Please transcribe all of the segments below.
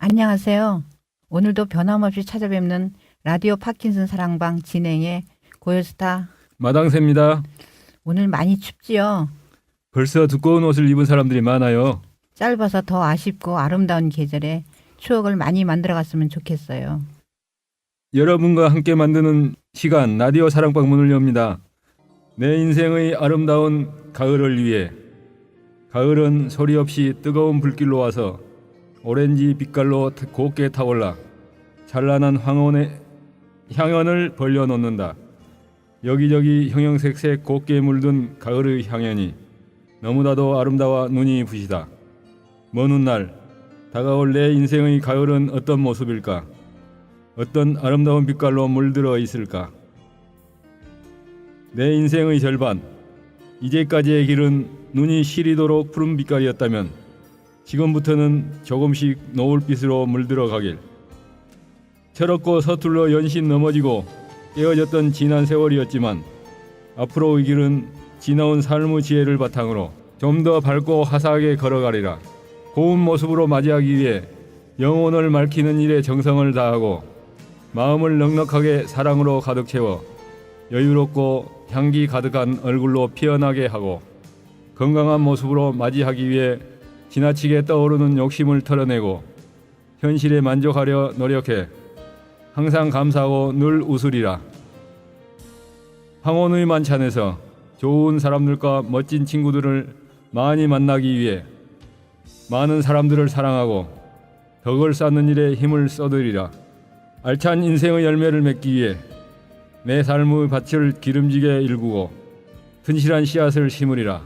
안녕하세요. 오늘도 변함없이 찾아뵙는 라디오 파킨슨 사랑방 진행의 고요스타 마당새입니다. 오늘 많이 춥지요? 벌써 두꺼운 옷을 입은 사람들이 많아요. 짧아서 더 아쉽고 아름다운 계절에 추억을 많이 만들어갔으면 좋겠어요. 여러분과 함께 만드는 시간 라디오 사랑방 문을 엽니다. 내 인생의 아름다운 가을을 위해. 가을은 소리 없이 뜨거운 불길로 와서 오렌지 빛깔로 곱게 타올라 찬란한 황혼의 향연을 벌려놓는다. 여기저기 형형색색 곱게 물든 가을의 향연이 너무나도 아름다워 눈이 부시다. 먼 훗날 다가올 내 인생의 가을은 어떤 모습일까? 어떤 아름다운 빛깔로 물들어 있을까? 내 인생의 절반, 이제까지의 길은 눈이 시리도록 푸른 빛깔이었다면 지금부터는 조금씩 노을빛으로 물들어 가길. 철없고 서툴러 연신 넘어지고 깨어졌던 지난 세월이었지만 앞으로의 길은 지나온 삶의 지혜를 바탕으로 좀 더 밝고 화사하게 걸어가리라. 고운 모습으로 맞이하기 위해 영혼을 맑히는 일에 정성을 다하고 마음을 넉넉하게 사랑으로 가득 채워 여유롭고 향기 가득한 얼굴로 피어나게 하고 건강한 모습으로 맞이하기 위해 지나치게 떠오르는 욕심을 털어내고 현실에 만족하려 노력해 항상 감사하고 늘 웃으리라. 황혼의 만찬에서 좋은 사람들과 멋진 친구들을 많이 만나기 위해 많은 사람들을 사랑하고 덕을 쌓는 일에 힘을 쏟으리라. 알찬 인생의 열매를 맺기 위해 내 삶의 밭을 기름지게 일구고 튼실한 씨앗을 심으리라.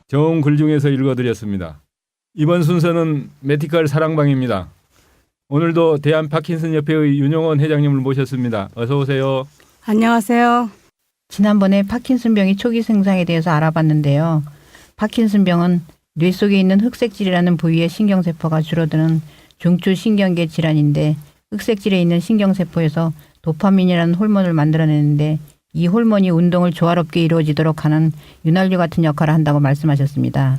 좋은 글 중에서 읽어드렸습니다. 이번 순서는 메디컬 사랑방입니다. 오늘도 대한 파킨슨 협회의 윤용원 회장님을 모셨습니다. 어서 오세요. 안녕하세요. 지난번에 파킨슨병의 초기 증상에 대해서 알아봤는데요. 파킨슨병은 뇌 속에 있는 흑색질이라는 부위의 신경세포가 줄어드는 중추신경계 질환인데 흑색질에 있는 신경세포에서 도파민이라는 호르몬을 만들어내는데 이 호르몬이 운동을 조화롭게 이루어지도록 하는 윤활유 같은 역할을 한다고 말씀하셨습니다.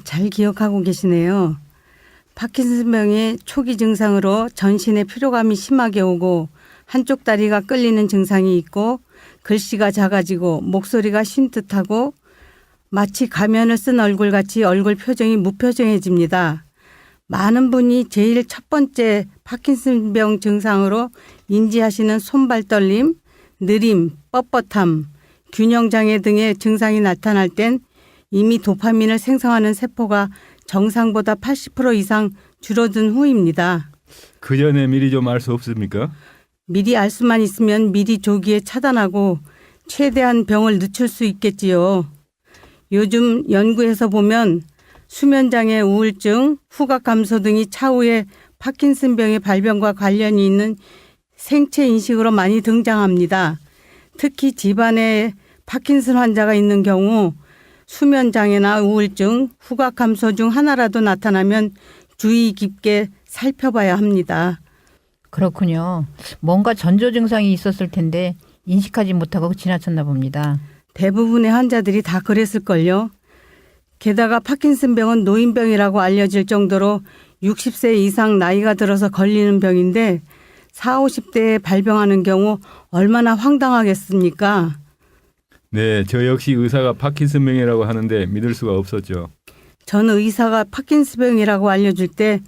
잘 기억하고 계시네요. 파킨슨병의 초기 증상으로 전신에 피로감이 심하게 오고 한쪽 다리가 끌리는 증상이 있고 글씨가 작아지고 목소리가 쉰 듯하고 마치 가면을 쓴 얼굴같이 얼굴 표정이 무표정해집니다. 많은 분이 제일 첫 번째 파킨슨병 증상으로 인지하시는 손발 떨림, 느림, 뻣뻣함, 균형장애 등의 증상이 나타날 땐 이미 도파민을 생성하는 세포가 정상보다 80% 이상 줄어든 후입니다. 그 전에 미리 좀 알 수 없습니까? 미리 알 수만 있으면 미리 조기에 차단하고 최대한 병을 늦출 수 있겠지요. 요즘 연구에서 보면 수면장애, 우울증, 후각감소 등이 차후에 파킨슨병의 발병과 관련이 있는 생체 인식으로 많이 등장합니다. 특히 집안에 파킨슨 환자가 있는 경우 수면장애나 우울증, 후각감소 중 하나라도 나타나면 주의 깊게 살펴봐야 합니다. 그렇군요. 뭔가 전조 증상이 있었을 텐데 인식하지 못하고 지나쳤나 봅니다. 대부분의 환자들이 다 그랬을걸요. 게다가 파킨슨병은 노인병이라고 알려질 정도로 60세 이상 나이가 들어서 걸리는 병인데 40, 50대에 발병하는 경우 얼마나 황당하겠습니까? 네, 저 역시 의사가 파킨슨병이라고 하는데 믿을 수가 없었죠. 저는 의사가 파킨슨병이라고 알려줄 때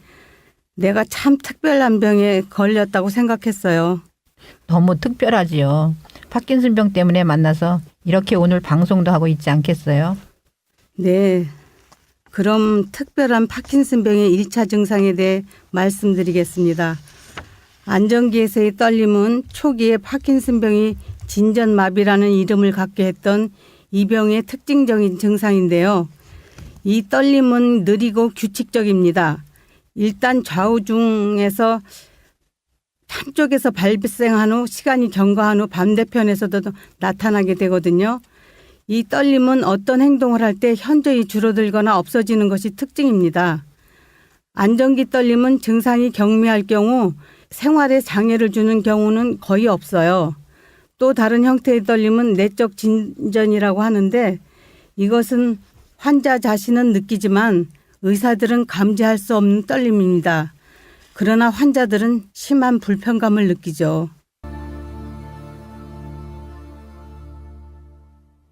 내가 참 특별한 병에 걸렸다고 생각했어요. 너무 특별하지요. 파킨슨병 때문에 만나서 이렇게 오늘 방송도 하고 있지 않겠어요? 네. 그럼 특별한 파킨슨병의 1차 증상에 대해 말씀드리겠습니다. 안정기에서의 떨림은 초기에 파킨슨병이 진전마비라는 이름을 갖게 했던 이 병의 특징적인 증상인데요. 이 떨림은 느리고 규칙적입니다. 일단 좌우중에서 한쪽에서 발생한 후 시간이 경과한 후 반대편에서도 나타나게 되거든요. 이 떨림은 어떤 행동을 할 때 현저히 줄어들거나 없어지는 것이 특징입니다. 안정기 떨림은 증상이 경미할 경우 생활에 장애를 주는 경우는 거의 없어요. 또 다른 형태의 떨림은 내적 진전이라고 하는데 이것은 환자 자신은 느끼지만 의사들은 감지할 수 없는 떨림입니다. 그러나 환자들은 심한 불편감을 느끼죠.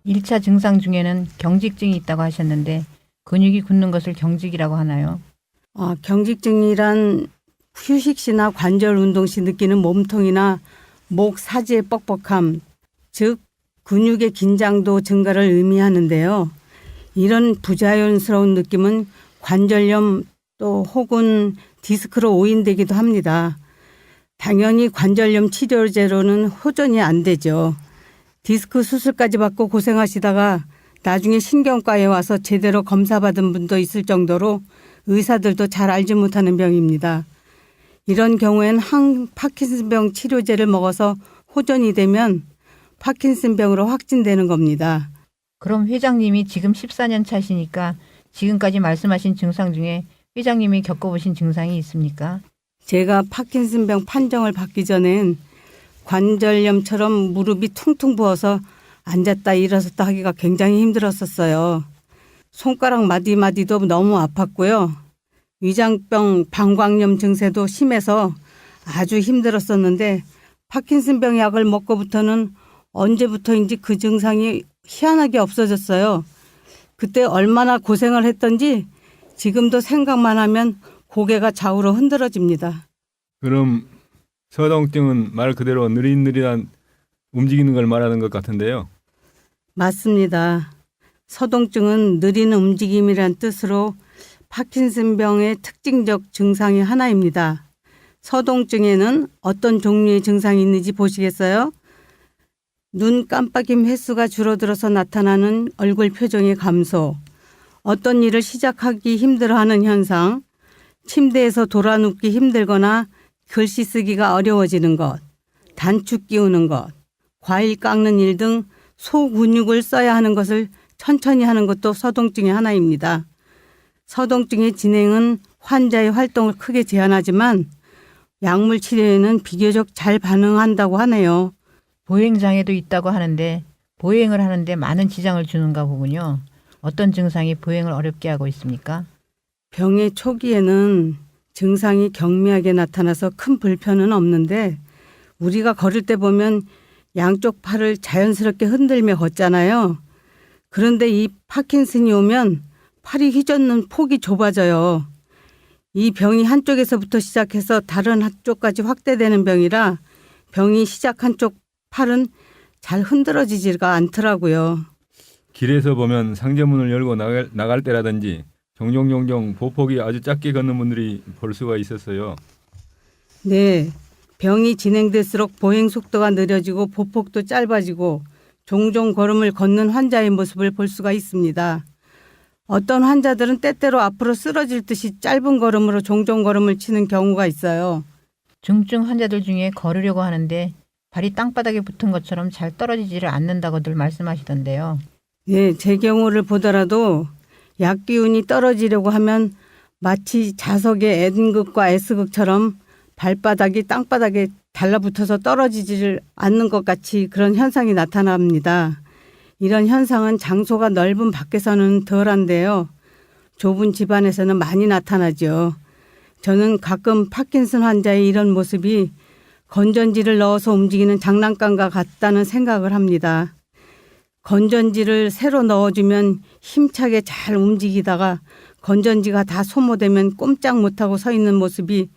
1차 증상 중에는 경직증이 있다고 하셨는데 근육이 굳는 것을 경직이라고 하나요? 경직증이란 휴식 시나 관절 운동 시 느끼는 몸통이나 목 사지의 뻑뻑함, 즉 근육의 긴장도 증가를 의미하는데요. 이런 부자연스러운 느낌은 관절염 또 혹은 디스크로 오인되기도 합니다. 당연히 관절염 치료제로는 호전이 안 되죠. 디스크 수술까지 받고 고생하시다가 나중에 신경과에 와서 제대로 검사받은 분도 있을 정도로 의사들도 잘 알지 못하는 병입니다. 이런 경우엔 파킨슨병 치료제를 먹어서 호전이 되면 파킨슨병으로 확진되는 겁니다. 그럼 회장님이 지금 14년 차시니까 지금까지 말씀하신 증상 중에 회장님이 겪어보신 증상이 있습니까? 제가 파킨슨병 판정을 받기 전엔 관절염처럼 무릎이 퉁퉁 부어서 앉았다 일어섰다 하기가 굉장히 힘들었었어요. 손가락 마디마디도 너무 아팠고요. 위장병 방광염 증세도 심해서 아주 힘들었었는데 파킨슨병 약을 먹고부터는 언제부터인지 그 증상이 희한하게 없어졌어요. 그때 얼마나 고생을 했던지 지금도 생각만 하면 고개가 좌우로 흔들어집니다. 그럼 서동증은 말 그대로 느릿느릿한 움직이는 걸 말하는 것 같은데요. 맞습니다. 서동증은 느리는 움직임이란 뜻으로 파킨슨병의 특징적 증상의 하나입니다. 서동증에는 어떤 종류의 증상이 있는지 보시겠어요? 눈 깜빡임 횟수가 줄어들어서 나타나는 얼굴 표정의 감소, 어떤 일을 시작하기 힘들어하는 현상, 침대에서 돌아눕기 힘들거나 글씨 쓰기가 어려워지는 것, 단축 끼우는 것, 과일 깎는 일 등 소근육을 써야 하는 것을 천천히 하는 것도 서동증의 하나입니다. 서동증의 진행은 환자의 활동을 크게 제한하지만 약물 치료에는 비교적 잘 반응한다고 하네요. 보행장애도 있다고 하는데 보행을 하는데 많은 지장을 주는가 보군요. 어떤 증상이 보행을 어렵게 하고 있습니까? 병의 초기에는 증상이 경미하게 나타나서 큰 불편은 없는데 우리가 걸을 때 보면 양쪽 팔을 자연스럽게 흔들며 걷잖아요. 그런데 이 파킨슨이 오면 팔이 휘젓는 폭이 좁아져요. 이 병이 한쪽에서부터 시작해서 다른 한쪽까지 확대되는 병이라 병이 시작한 쪽 팔은 잘 흔들어지지가 않더라고요. 길에서 보면 상점문을 열고 나갈 때라든지 종종 보폭이 아주 작게 걷는 분들이 볼 수가 있었어요. 네, 병이 진행될수록 보행 속도가 느려지고 보폭도 짧아지고 종종 걸음을 걷는 환자의 모습을 볼 수가 있습니다. 어떤 환자들은 때때로 앞으로 쓰러질 듯이 짧은 걸음으로 종종 걸음을 치는 경우가 있어요. 중증 환자들 중에 걸으려고 하는데 발이 땅바닥에 붙은 것처럼 잘 떨어지지를 않는다고들 말씀하시던데요. 네, 제 경우를 보더라도 약 기운이 떨어지려고 하면 마치 자석의 N극과 S극처럼 발바닥이 땅바닥에 달라붙어서 떨어지지를 않는 것 같이 그런 현상이 나타납니다. 이런 현상은 장소가 넓은 밖에서는 덜한데요. 좁은 집안에서는 많이 나타나죠. 저는 가끔 파킨슨 환자의 이런 모습이 건전지를 넣어서 움직이는 장난감과 같다는 생각을 합니다. 건전지를 새로 넣어주면 힘차게 잘 움직이다가 건전지가 다 소모되면 꼼짝 못하고 서 있는 모습이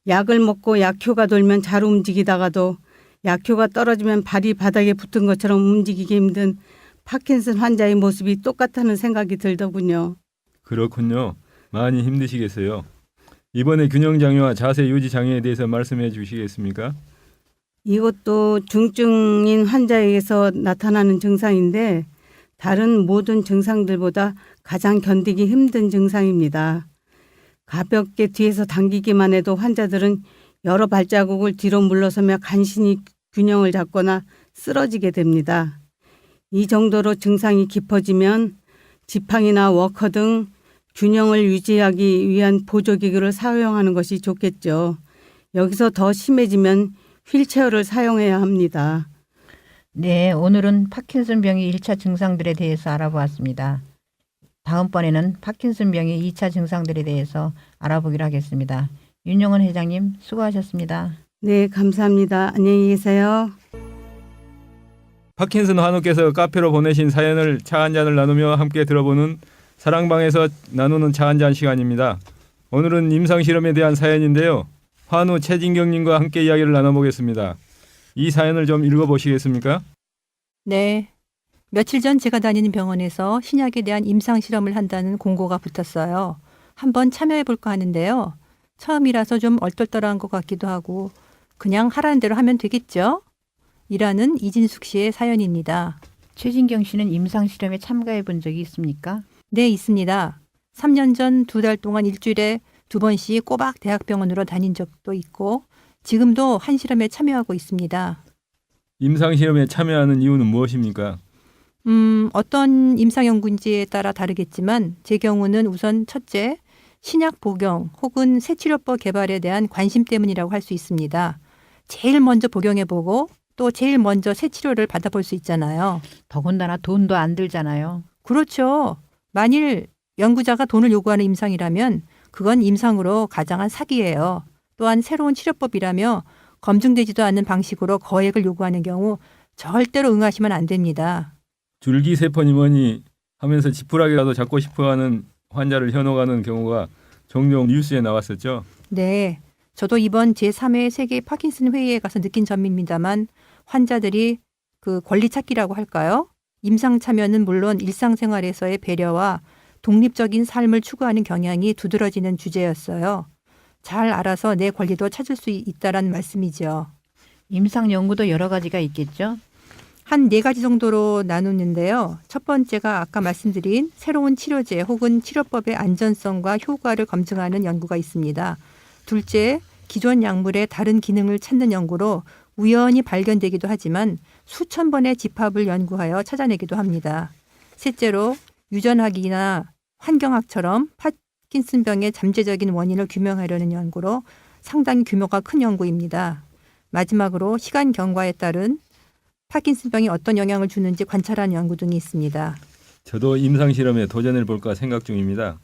약을 먹고 약효가 돌면 잘 움직이다가도 약효가 떨어지면 발이 바닥에 붙은 것처럼 움직이기 힘든 파킨슨 환자의 모습이 똑같다는 생각이 들더군요. 그렇군요. 많이 힘드시겠어요. 이번에 균형장애와 자세 유지 장애에 대해서 말씀해 주시겠습니까? 이것도 중증인 환자에게서 나타나는 증상인데 다른 모든 증상들보다 가장 견디기 힘든 증상입니다. 가볍게 뒤에서 당기기만 해도 환자들은 여러 발자국을 뒤로 물러서며 간신히 균형을 잡거나 쓰러지게 됩니다. 이 정도로 증상이 깊어지면 지팡이나 워커 등 균형을 유지하기 위한 보조기구를 사용하는 것이 좋겠죠. 여기서 더 심해지면 휠체어를 사용해야 합니다. 네, 오늘은 파킨슨병의 1차 증상들에 대해서 알아보았습니다. 다음번에는 파킨슨병의 2차 증상들에 대해서 알아보기로 하겠습니다. 윤영원 회장님 수고하셨습니다. 네, 감사합니다. 안녕히 계세요. 파킨슨 환우께서 카페로 보내신 사연을 차 한잔을 나누며 함께 들어보는 사랑방에서 나누는 차 한잔 시간입니다. 오늘은 임상실험에 대한 사연인데요. 환우 최진경님과 함께 이야기를 나눠보겠습니다. 이 사연을 좀 읽어보시겠습니까? 네. 며칠 전 제가 다니는 병원에서 신약에 대한 임상실험을 한다는 공고가 붙었어요. 한번 참여해볼까 하는데요. 처음이라서 좀 얼떨떨한 것 같기도 하고 그냥 하라는 대로 하면 되겠죠? 이라는 이진숙 씨의 사연입니다. 최진경 씨는 임상실험에 참가해 본 적이 있습니까? 네, 있습니다. 3년 전 2달 동안 일주일에 2번씩 꼬박 대학병원으로 다닌 적도 있고 지금도 한 실험에 참여하고 있습니다. 임상실험에 참여하는 이유는 무엇입니까? 어떤 임상연구인지에 따라 다르겠지만 제 경우는 우선 첫째, 신약 복용 혹은 새 치료법 개발에 대한 관심 때문이라고 할 수 있습니다. 제일 먼저 복용해보고 또 제일 먼저 새 치료를 받아볼 수 있잖아요. 더군다나 돈도 안 들잖아요. 그렇죠. 만일 연구자가 돈을 요구하는 임상이라면 그건 임상으로 가장한 사기예요. 또한 새로운 치료법이라며 검증되지도 않는 방식으로 거액을 요구하는 경우 절대로 응하시면 안 됩니다. 줄기세포니 뭐니 하면서 지푸라기라도 잡고 싶어하는 환자를 현혹하는 경우가 종종 뉴스에 나왔었죠. 네. 저도 이번 제3회 세계 파킨슨 회의에 가서 느낀 점입니다만 환자들이 그 권리 찾기라고 할까요? 임상 참여는 물론 일상생활에서의 배려와 독립적인 삶을 추구하는 경향이 두드러지는 주제였어요. 잘 알아서 내 권리도 찾을 수 있다란 말씀이죠. 임상 연구도 여러 가지가 있겠죠? 한 4가지 정도로 나누는데요. 첫 번째가 아까 말씀드린 새로운 치료제 혹은 치료법의 안전성과 효과를 검증하는 연구가 있습니다. 둘째, 기존 약물의 다른 기능을 찾는 연구로 우연히 발견되기도 하지만 수천 번의 집합을 연구하여 찾아내기도 합니다. 셋째로 유전학이나 환경학처럼 파킨슨병의 잠재적인 원인을 규명하려는 연구로 상당히 규모가 큰 연구입니다. 마지막으로 시간 경과에 따른 파킨슨병이 어떤 영향을 주는지 관찰하는 연구 등이 있습니다. 저도 임상실험에 도전해 볼까 생각 중입니다.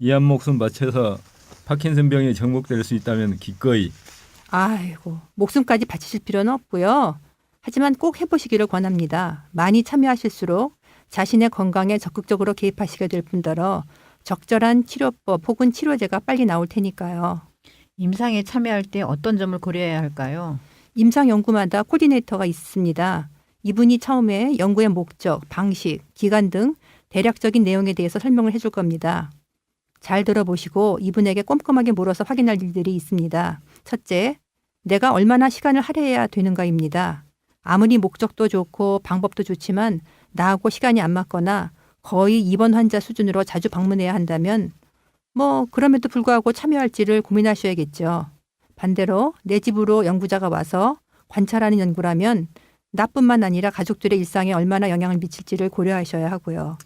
이 한 목숨 바쳐서 파킨슨병에 정복될 수 있다면 기꺼이. 아이고, 목숨까지 바치실 필요는 없고요. 하지만 꼭 해보시기를 권합니다. 많이 참여하실수록 자신의 건강에 적극적으로 개입하시게 될 뿐더러 적절한 치료법 혹은 치료제가 빨리 나올 테니까요. 임상에 참여할 때 어떤 점을 고려해야 할까요? 임상 연구마다 코디네이터가 있습니다. 이분이 처음에 연구의 목적, 방식, 기간 등 대략적인 내용에 대해서 설명을 해줄 겁니다. 잘 들어보시고 이분에게 꼼꼼하게 물어서 확인할 일들이 있습니다. 첫째, 내가 얼마나 시간을 할애해야 되는가입니다. 아무리 목적도 좋고 방법도 좋지만 나하고 시간이 안 맞거나 거의 입원 환자 수준으로 자주 방문해야 한다면 그럼에도 불구하고 참여할지를 고민하셔야겠죠. 반대로 내 집으로 연구자가 와서 관찰하는 연구라면 나뿐만 아니라 가족들의 일상에 얼마나 영향을 미칠지를 고려하셔야 하고요.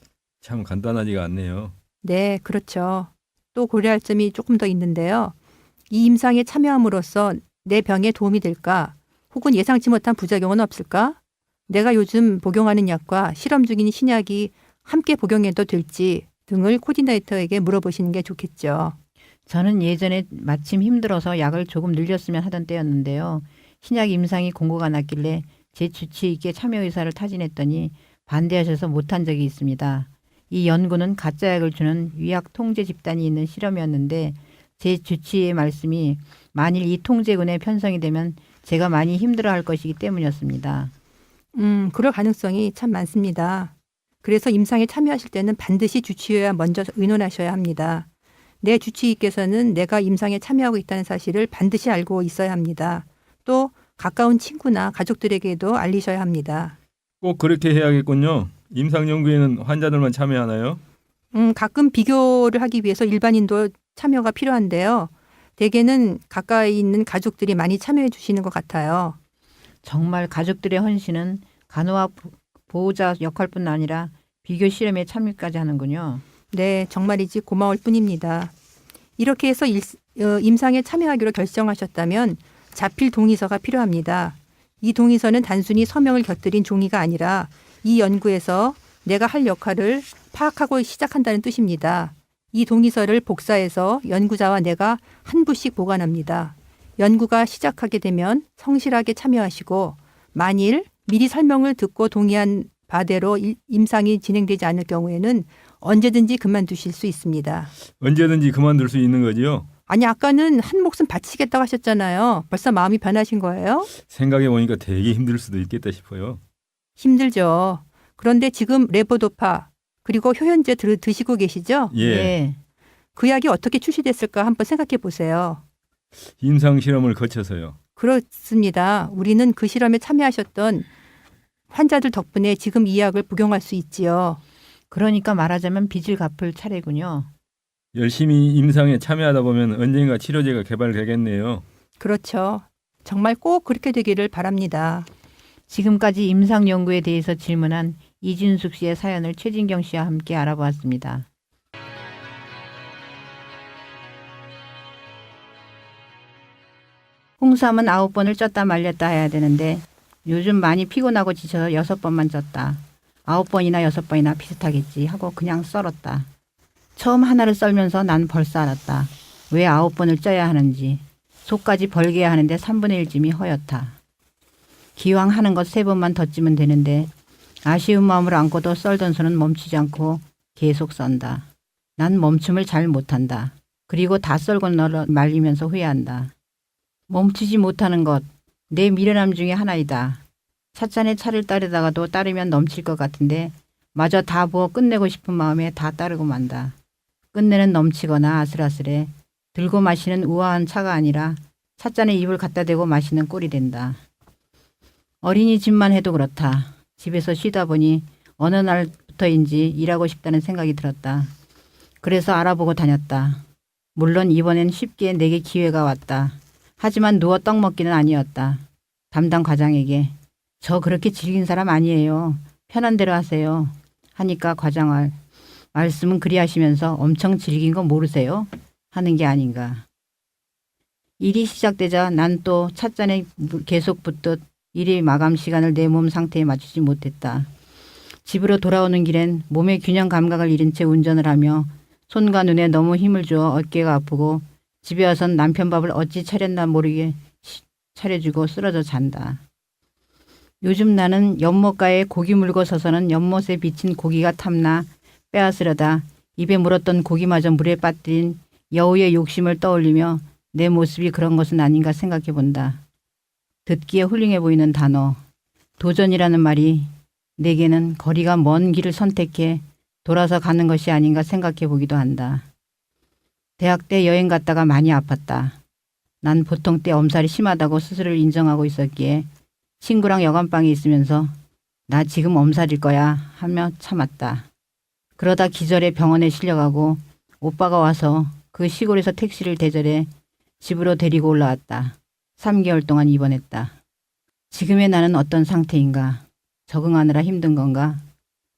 참 간단하지가 않네요. 네, 그렇죠. 또 고려할 점이 조금 더 있는데요. 이 임상에 참여함으로써 내 병에 도움이 될까? 혹은 예상치 못한 부작용은 없을까? 내가 요즘 복용하는 약과 실험 중인 신약이 함께 복용해도 될지 등을 코디네이터에게 물어보시는 게 좋겠죠. 저는 예전에 마침 힘들어서 약을 조금 늘렸으면 하던 때였는데요. 신약 임상이 공고가 났길래 제 주치 있게 참여 의사를 타진했더니 반대하셔서 못한 적이 있습니다. 이 연구는 가짜 약을 주는 위약 통제 집단이 있는 실험이었는데 제 주치의 말씀이 만일 이 통제군에 편성이 되면 제가 많이 힘들어할 것이기 때문이었습니다. 그럴 가능성이 참 많습니다. 그래서 임상에 참여하실 때는 반드시 주치의와 먼저 의논하셔야 합니다. 내 주치의께서는 내가 임상에 참여하고 있다는 사실을 반드시 알고 있어야 합니다. 또 가까운 친구나 가족들에게도 알리셔야 합니다. 꼭 그렇게 해야겠군요. 임상 연구에는 환자들만 참여하나요? 가끔 비교를 하기 위해서 일반인도 참여가 필요한데요. 대개는 가까이 있는 가족들이 많이 참여해 주시는 것 같아요. 정말 가족들의 헌신은 간호와 보호자 역할뿐 아니라 비교 실험에 참여까지 하는군요. 네, 정말이지 고마울 뿐입니다. 이렇게 해서 임상에 참여하기로 결정하셨다면 자필 동의서가 필요합니다. 이 동의서는 단순히 서명을 곁들인 종이가 아니라 이 연구에서 내가 할 역할을 파악하고 시작한다는 뜻입니다. 이 동의서를 복사해서 연구자와 내가 한 부씩 보관합니다. 연구가 시작하게 되면 성실하게 참여하시고 만일 미리 설명을 듣고 동의한 바대로 임상이 진행되지 않을 경우에는 언제든지 그만두실 수 있습니다. 언제든지 그만둘 수 있는 거지요? 아니 아까는 한 목숨 바치겠다고 하셨잖아요. 벌써 마음이 변하신 거예요? 생각해 보니까 되게 힘들 수도 있겠다 싶어요. 힘들죠. 그런데 지금 레보도파 그리고 효현제 드시고 계시죠? 예. 예. 그 약이 어떻게 출시됐을까 한번 생각해 보세요. 임상 실험을 거쳐서요. 그렇습니다. 우리는 그 실험에 참여하셨던 환자들 덕분에 지금 이 약을 복용할 수 있지요. 그러니까 말하자면 빚을 갚을 차례군요. 열심히 임상에 참여하다 보면 언젠가 치료제가 개발되겠네요. 그렇죠. 정말 꼭 그렇게 되기를 바랍니다. 지금까지 임상 연구에 대해서 질문한 이진숙 씨의 사연을 최진경 씨와 함께 알아보았습니다. 홍삼은 9번을 쪘다 말렸다 해야 되는데 요즘 많이 피곤하고 지쳐서 6번만 쪘다. 9번이나 6번이나 비슷하겠지 하고 그냥 썰었다. 처음 하나를 썰면서 난 벌써 알았다. 왜 9번을 쪄야 하는지. 속까지 벌게야 하는데 3분의 1쯤이 허옇다. 기왕 하는 것 3번만 더 찌면 되는데 아쉬운 마음을 안고도 썰던 손은 멈추지 않고 계속 썬다. 난 멈춤을 잘 못한다. 그리고 다 썰고 말리면서 후회한다. 멈추지 못하는 것, 내 미련함 중에 하나이다. 찻잔에 차를 따르다가도 따르면 넘칠 것 같은데 마저 다 부어 끝내고 싶은 마음에 다 따르고 만다. 끝내는 넘치거나 아슬아슬해. 들고 마시는 우아한 차가 아니라 찻잔에 입을 갖다 대고 마시는 꼴이 된다. 어린이집만 해도 그렇다. 집에서 쉬다 보니 어느 날부터인지 일하고 싶다는 생각이 들었다. 그래서 알아보고 다녔다. 물론 이번엔 쉽게 내게 기회가 왔다. 하지만 누워 떡 먹기는 아니었다. 담당 과장에게 저 그렇게 질긴 사람 아니에요. 편한 대로 하세요. 하니까 과장할 말씀은 그리 하시면서 엄청 질긴 거 모르세요? 하는 게 아닌가. 일이 시작되자 난 또 찻잔에 계속 붙듯 일의 마감 시간을 내 몸 상태에 맞추지 못했다. 집으로 돌아오는 길엔 몸의 균형 감각을 잃은 채 운전을 하며 손과 눈에 너무 힘을 주어 어깨가 아프고 집에 와선 남편 밥을 어찌 차렸나 모르게 차려주고 쓰러져 잔다. 요즘 나는 연못가에 고기 물고 서서는 연못에 비친 고기가 탐나 빼앗으려다 입에 물었던 고기마저 물에 빠뜨린 여우의 욕심을 떠올리며 내 모습이 그런 것은 아닌가 생각해 본다. 듣기에 훌륭해 보이는 단어, 도전이라는 말이 내게는 거리가 먼 길을 선택해 돌아서 가는 것이 아닌가 생각해 보기도 한다. 대학 때 여행 갔다가 많이 아팠다. 난 보통 때 엄살이 심하다고 스스로를 인정하고 있었기에 친구랑 여관방에 있으면서 나 지금 엄살일 거야 하며 참았다. 그러다 기절해 병원에 실려가고 오빠가 와서 그 시골에서 택시를 대절해 집으로 데리고 올라왔다. 3개월 동안 입원했다. 지금의 나는 어떤 상태인가? 적응하느라 힘든 건가?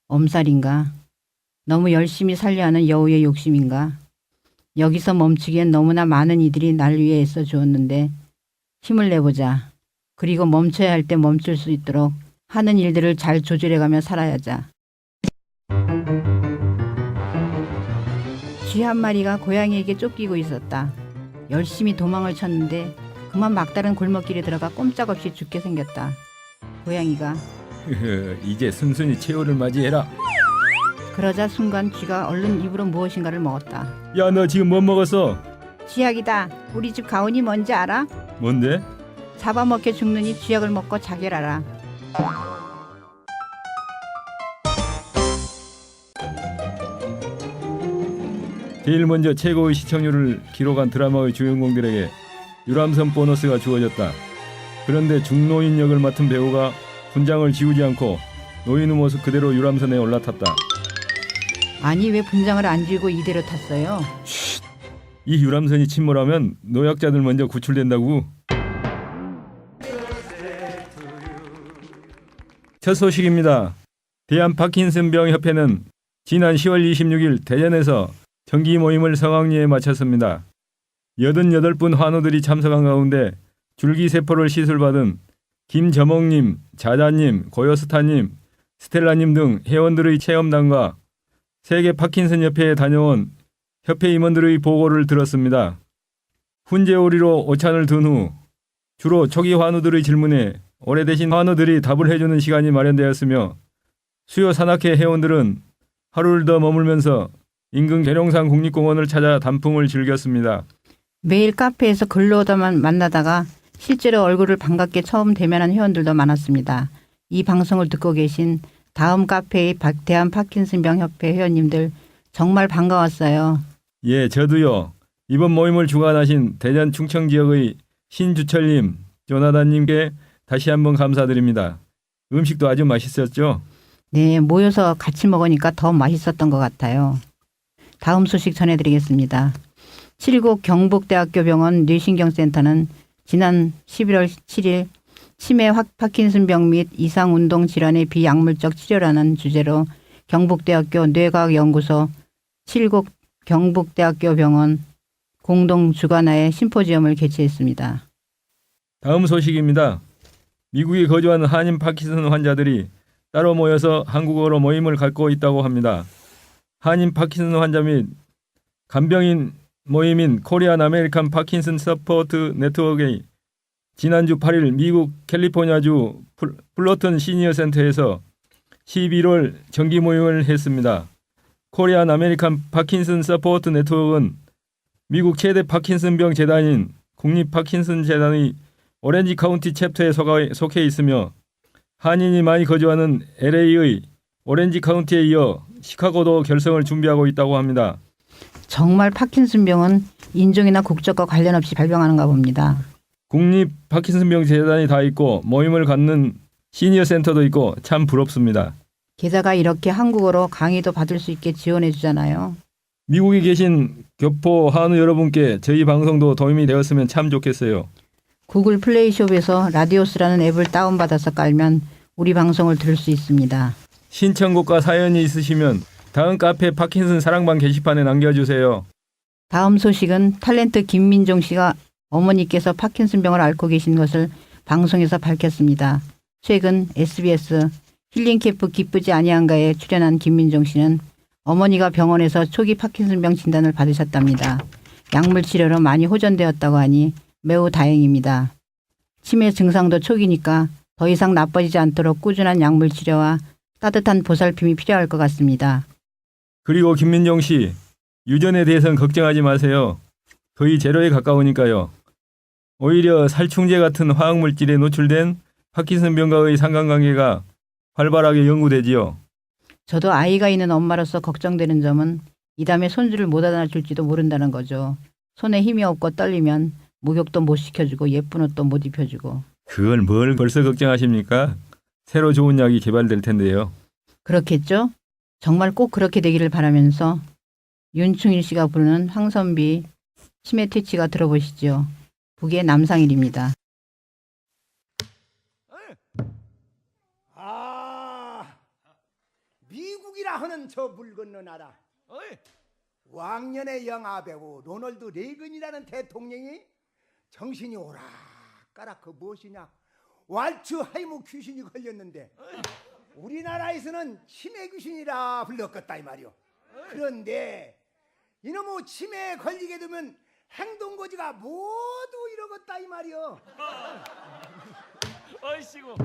엄살인가? 너무 열심히 살려 하는 여우의 욕심인가? 여기서 멈추기엔 너무나 많은 이들이 날 위해 애써 주었는데 힘을 내보자. 그리고 멈춰야 할 때 멈출 수 있도록 하는 일들을 잘 조절해가며 살아야자. 쥐 한 마리가 고양이에게 쫓기고 있었다. 열심히 도망을 쳤는데 그만 막다른 골목길에 들어가 꼼짝없이 죽게 생겼다. 고양이가 이제 순순히 최후를 맞이해라. 그러자 순간 쥐가 얼른 입으로 무엇인가를 먹었다. 야, 너 지금 뭐 먹었어? 쥐약이다. 우리 집 가온이 뭔지 알아? 뭔데? 잡아먹혀 죽느니 쥐약을 먹고 자결하라. 제일 먼저 최고의 시청률을 기록한 드라마의 주인공들에게 유람선 보너스가 주어졌다. 그런데 중노인 역을 맡은 배우가 분장을 지우지 않고 노인의 모습 그대로 유람선에 올라탔다. 아니 왜 분장을 안 지우고 이대로 탔어요? 이 유람선이 침몰하면 노약자들 먼저 구출된다고. 첫 소식입니다. 대한 파킨슨병 협회는 지난 10월 26일 대전에서 정기 모임을 성황리에 마쳤습니다. 88분 환우들이 참석한 가운데 줄기세포를 시술받은 김저몽님, 자자님, 고요스타님, 스텔라님 등 회원들의 체험단과 세계 파킨슨 협회에 다녀온 협회 임원들의 보고를 들었습니다. 훈제오리로 오찬을 둔 후 주로 초기 환우들의 질문에 오래되신 환우들이 답을 해주는 시간이 마련되었으며 수요 산악회 회원들은 하루를 더 머물면서 인근 계룡산 국립공원을 찾아 단풍을 즐겼습니다. 매일 카페에서 근로자만 만나다가 실제로 얼굴을 반갑게 처음 대면한 회원들도 많았습니다. 이 방송을 듣고 계신 다음 카페의 대한 파킨슨병 협회 회원님들 정말 반가웠어요. 예, 저도요. 이번 모임을 주관하신 대전 충청 지역의 신주철님, 조나단님께 다시 한번 감사드립니다. 음식도 아주 맛있었죠? 네, 모여서 같이 먹으니까 더 맛있었던 것 같아요. 다음 소식 전해드리겠습니다. 칠곡 경북대학교 병원 뇌신경센터는 지난 11월 7일 치매 파킨슨병 및 이상운동 질환의 비약물적 치료라는 주제로 경북대학교 뇌과학연구소 칠곡 경북대학교 병원 공동 주관하에 심포지엄을 개최했습니다. 다음 소식입니다. 미국에 거주하는 한인 파킨슨 환자들이 따로 모여서 한국어로 모임을 갖고 있다고 합니다. 한인 파킨슨 환자 및 간병인 모임인 코리안 아메리칸 파킨슨 서포트 네트워크의 지난주 8일 미국 캘리포니아주 플러튼 시니어 센터에서 11월 정기 모임을 했습니다. 코리안 아메리칸 파킨슨 서포트 네트워크는 미국 최대 파킨슨병 재단인 국립 파킨슨 재단의 오렌지 카운티 챕터에 속해 있으며 한인이 많이 거주하는 LA의 오렌지 카운티에 이어 시카고도 결성을 준비하고 있다고 합니다. 정말 파킨슨병은 인종이나 국적과 관련 없이 발병하는가 봅니다. 국립 파킨슨병 재단이 다 있고 모임을 갖는 시니어 센터도 있고 참 부럽습니다. 게다가 이렇게 한국어로 강의도 받을 수 있게 지원해 주잖아요. 미국에 계신 교포 한우 여러분께 저희 방송도 도움이 되었으면 참 좋겠어요. 구글 플레이숍에서 라디오스라는 앱을 다운받아서 깔면 우리 방송을 들을 수 있습니다. 신청곡과 사연이 있으시면 다음 카페 파킨슨 사랑방 게시판에 남겨주세요. 다음 소식은 탤런트 김민종 씨가 어머니께서 파킨슨병을 앓고 계신 것을 방송에서 밝혔습니다. 최근 SBS 힐링캠프 기쁘지 아니한가에 출연한 김민종 씨는 어머니가 병원에서 초기 파킨슨병 진단을 받으셨답니다. 약물 치료로 많이 호전되었다고 하니 매우 다행입니다. 치매 증상도 초기니까 더 이상 나빠지지 않도록 꾸준한 약물 치료와 따뜻한 보살핌이 필요할 것 같습니다. 그리고 김민종 씨, 유전에 대해서는 걱정하지 마세요. 거의 제로에 가까우니까요. 오히려 살충제 같은 화학물질에 노출된 파킨슨병과의 상관관계가 활발하게 연구되지요. 저도 아이가 있는 엄마로서 걱정되는 점은 이 다음에 손주를 못 안아줄지도 모른다는 거죠. 손에 힘이 없고 떨리면 목욕도 못 시켜주고 예쁜 옷도 못 입혀주고. 그걸 뭘 벌써 걱정하십니까? 새로 좋은 약이 개발될 텐데요. 그렇겠죠? 정말 꼭 그렇게 되기를 바라면서 윤충일 씨가 부르는 황선비 치매 퇴치가 들어보시죠. 북의 남상일입니다. 미국이라 하는 저 물 건너 나라 왕년의 영화배우 로널드 레이건이라는 대통령이 정신이 오락가락 그 무엇이냐 왈츠 하이무 귀신이 걸렸는데 우리나라에서는 치매 귀신이라 불렀겠다 이 말이오. 그런데 이놈의 치매에 걸리게 되면 행동거지가 모두 이러겠다 이 말이오. 어이씨고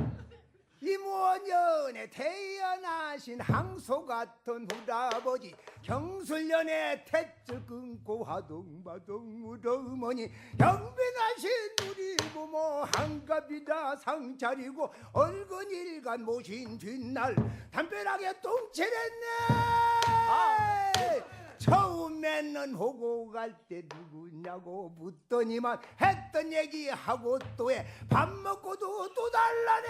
이모년에 태어나신 항소 같은 후아버지 경술년에 탯줄 끊고 하동바동 우어머니 영변하신 우리 부모 한갑이다 상 차리고 얼근일간 모신 뒷날 담벼락에 똥칠했네. 처음에는 호고 갈 때 누구냐고 묻더니만 했던 얘기하고 또 해 밥 먹고도 또 달라네.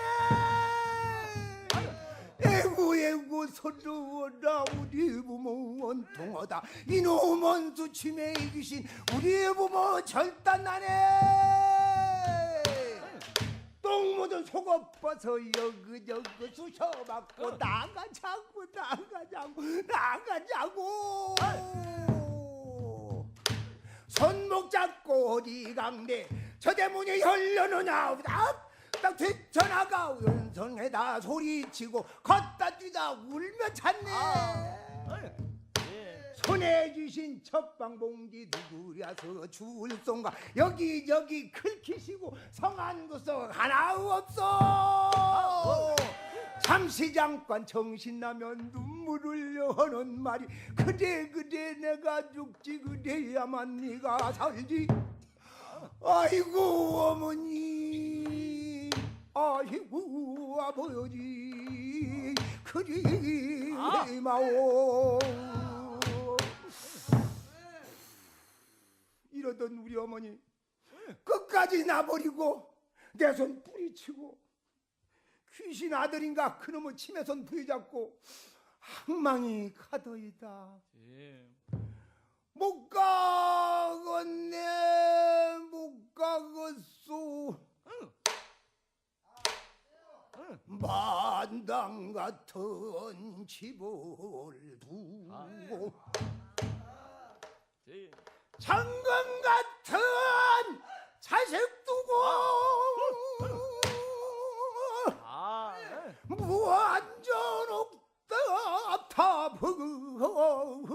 에구 서러워라 우리 부모 원통하다 이놈 원수 치매의 귀신 우리 부모 절단나네. 똥 묻은 속옷 벗어 여그저그 쑤셔받고 나가자고 손목 잡고 어디 강대 저 대문이 열려놓냐 빡빡 뛰쳐나가 은성에다 소리치고 걷다 뛰다 울며 찾네. 손에 주신 첫방봉지 누구랴서 줄송가 여기저기 클키시고 성한 구석 하나 없어. 잠시 잠깐 정신나면 눈물 흘려 하는 말이 그래 내가 죽지 그래야만 네가 살지. 아이고 어머니 아이고 아버지 그리 마오. 이러던 우리 어머니 끝까지 나버리고 내 손 뿌리치고 귀신 아들인가 그놈의 침에선 부여잡고 항망이 가더이다. 못 가겠네 못 가겠소. 만당 같은 집을 두고 장금 같은 자식 두고 무한전 없다 다 버리고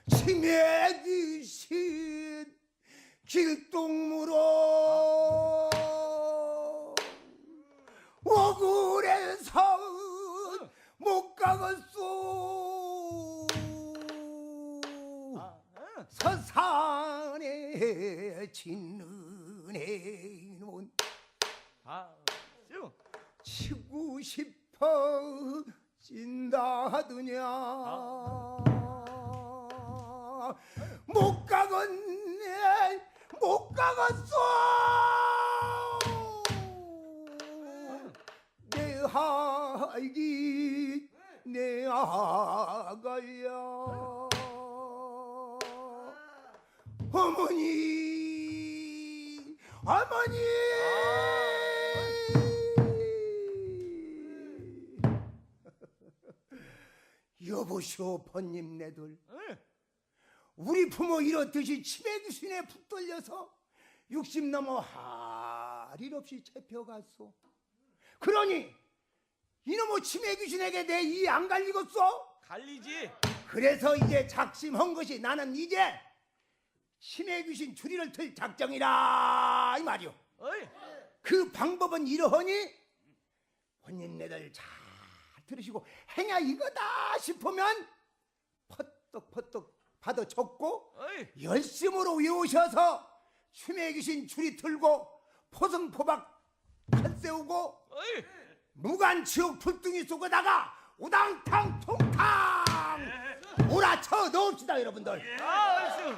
치매 귀신 길동무로 억울해서 못 가겠소. 서산에 짓는 애는 치고 싶어 찐다 하더냐. 못 가겠네 못 가겠어. 내 아기 내 아가야. 어머니 어머니 여보시오 번님네들 우리 부모 이렇듯이 치매 귀신에 붙들려서 60 넘어 할 일 없이 잡혀갔소. 그러니 이놈의 치매 귀신에게 내 이 안 갈리겠소? 갈리지. 그래서 이제 작심한 것이 나는 이제 치매 귀신 추리를 틀 작정이라 이 말이오. 어이. 그 방법은 이러하니 혼인네들 잘 들으시고 행야 이거다 싶으면 퍼떡퍼떡 받아 적고 어이. 열심으로 외우셔서 치매 귀신 추리 틀고 포승포박 칼 세우고 어이. 무간지옥 불둥이 쏘고다가 우당탕 통탕 몰아쳐 넣읍시다 여러분들. 알았어.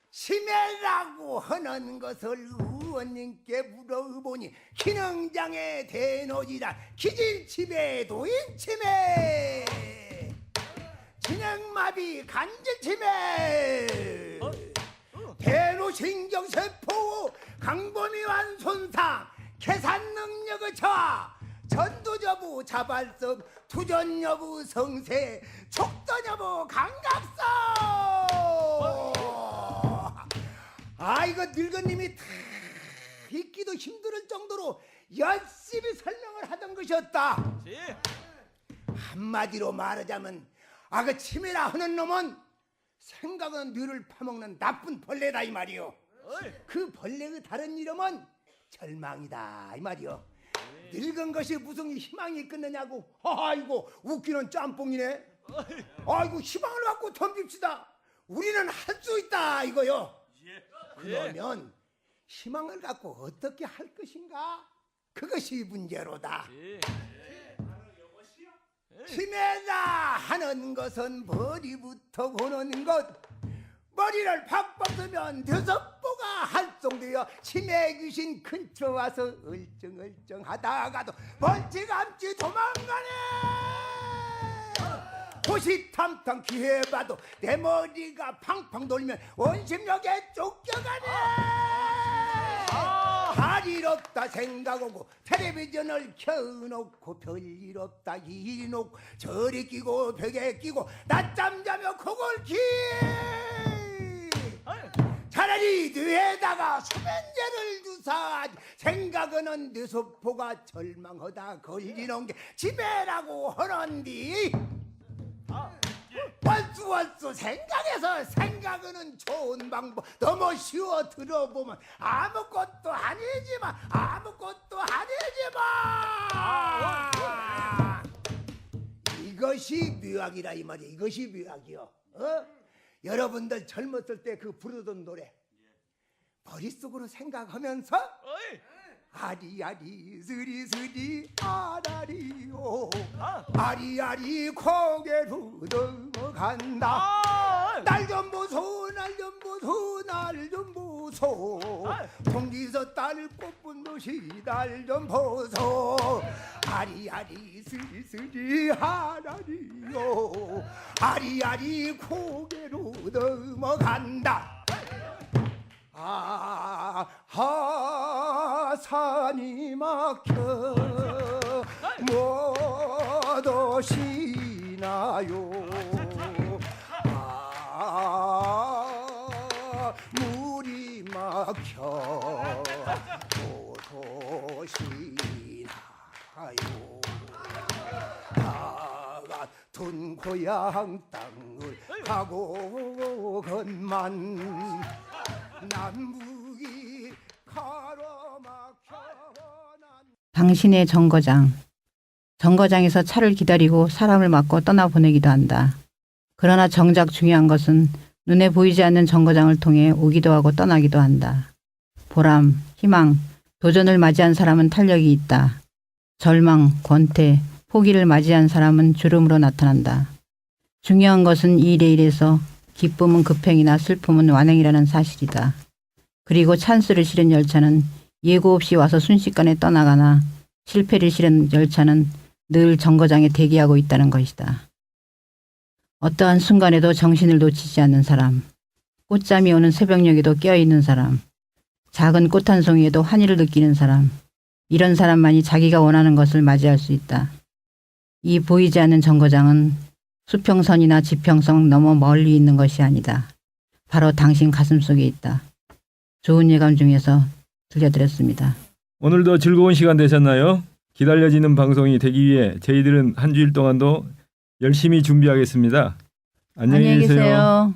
치매라고 하는 것을 의원님께 물어보니 기능장애 대노지란 기질치매 도인치매 진행마비 간질치매 대노신경세포 강범위완 손상 계산능력의 저하 전두여부 자발성 투전여부 성세 촉도여부 감각성. 아 이거 늙은님이 다 읽기도 힘들 정도로 열심히 설명을 하던 것이었다. 한마디로 말하자면 그 치매라 하는 놈은 생각은 뇌를 파먹는 나쁜 벌레다 이 말이요. 그 벌레의 다른 이름은 절망이다 이 말이요. 늙은 것이 무슨 희망이 있겠느냐고. 아이고 웃기는 짬뽕이네. 아이고 희망을 갖고 덤빕시다. 우리는 할 수 있다 이거요. 그러면 희망을 갖고 어떻게 할 것인가? 그것이 문제로다. 치매다 하는 것은 머리부터 보는 것. 머리를 팍팍 쓰면 6보가 활성되어 치매 귀신 근처 와서 얼쩡얼쩡 하다가도 멀찌감치 도망가네. 호시탐탐 기회봐도 내 머리가 팡팡 돌면 원심력에 쫓겨가네. 할 일 없다 생각하고 텔레비전을 켜놓고 별일 없다 이리 놓고 저리 끼고 벽에 끼고 낮잠 자며 코골 기 차라리 뇌에다가 수면제를 두사 생각은 뇌 소포가 절망하다 걸리는 게 지배라고 하는디 원수 생각해서 생각은 좋은 방법 너무 쉬워 들어보면 아무것도 아니지만 이것이 묘학이라 이 말이야. 이것이 묘학이요. 여러분들 젊었을 때 그 부르던 노래 머릿속으로 생각하면서 아리아리 스리스리 아라리오 아리아리 고개로 넘어간다. 날 좀 보소 날 좀 보소 날 좀 보소 동기서 딸 꽃분 듯이 날 좀 보소 아리아리 스리스리 아라리오 아리아리 고개로 넘어간다. 산이 막혀 못 오시나요. 물이 막혀 못 오시나요. 같은 고향 땅을 가고건만 남북이 가로막혀. 당신의 정거장에서 차를 기다리고 사람을 맡고 떠나보내기도 한다. 그러나 정작 중요한 것은 눈에 보이지 않는 정거장을 통해 오기도 하고 떠나기도 한다. 보람, 희망, 도전을 맞이한 사람은 탄력이 있다. 절망, 권태, 포기를 맞이한 사람은 주름으로 나타난다. 중요한 것은 이 레일에서 기쁨은 급행이나 슬픔은 완행이라는 사실이다. 그리고 찬스를 실은 열차는 예고 없이 와서 순식간에 떠나가나 실패를 실은 열차는 늘 정거장에 대기하고 있다는 것이다. 어떠한 순간에도 정신을 놓치지 않는 사람, 꽃잠이 오는 새벽녘에도 깨어있는 사람, 작은 꽃 한 송이에도 환희를 느끼는 사람, 이런 사람만이 자기가 원하는 것을 맞이할 수 있다. 이 보이지 않는 정거장은 수평선이나 지평선 너머 멀리 있는 것이 아니다. 바로 당신 가슴 속에 있다. 좋은 예감 중에서 들려드렸습니다. 오늘도 즐거운 시간 되셨나요? 기다려지는 방송이 되기 위해 저희들은 한 주일 동안도 열심히 준비하겠습니다. 안녕히 계세요. 계세요.